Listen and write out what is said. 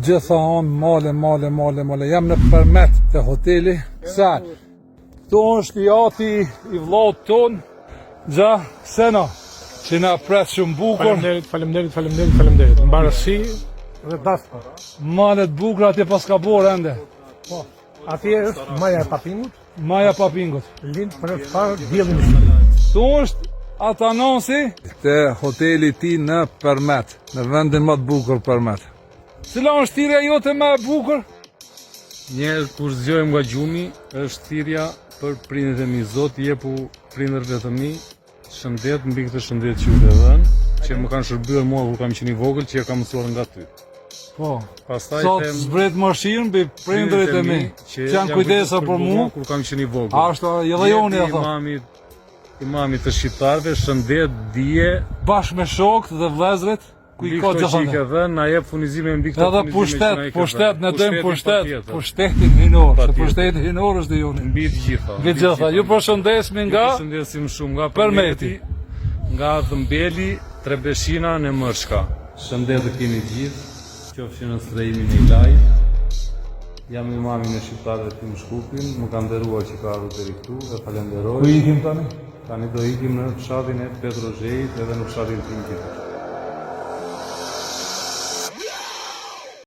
Gjitha anë, male. Jam në përmet të hoteli. Sal. Këtu është jati i vllaut ton, Gja Sena, që na pret shumë bukur. Faleminderit. Mbarësi dhe dasma. Malet bukura atje pas ka borë ende. Po, atje është Maja e Papingut. Maja Papingut. Lind për çfarë diellin. Këtu është Atanasi te hoteli ti në Përmet, në vendin më të bukur Përmet. Cila është thirrja jote më e bukur? Njerëz kur zgjohem nga gjumi, është thirrja për prindërit e mi. Zoti jepu prindërve të mi shëndet mbi këtë shëndet që ju të dhënë, që më kanë shërbyer mua kur kam qenë i vogël, që e kam mësuar nga ty. Po. Pastaj sot zbret mëshirë mbi prindërit e mi, që janë kujdesa për mua kur kam qenë i vogël. Ashtu edhe joni ato. Imamit të shqiptarëve, shëndet, dije, bashkë me shokët dhe vëllezërit, ku i ka gjithë që i dhënë, na jep furnizime mbi këtë furnizime. Edhe pushtet, ne dojmë pushtetin hinor, se pushteti hinor është i joni. Mbi të gjitha. Mbi të gjitha. Ju përshëndesim nga përshëndesim shumë nga Përmeti, nga Dhëmbeli, Trebeshina në Mërshka. Shëndet të keni gjithë, qofshin në strehimin e Ilaj. Jam imamin e shqiptarëve tim Shkupin, më ka nderuar që ka ardhur deri këtu dhe falenderoj. Ku ikim tani? Tani do ikim në fshatin e Petrozhejit edhe në fshatin tim tjetër.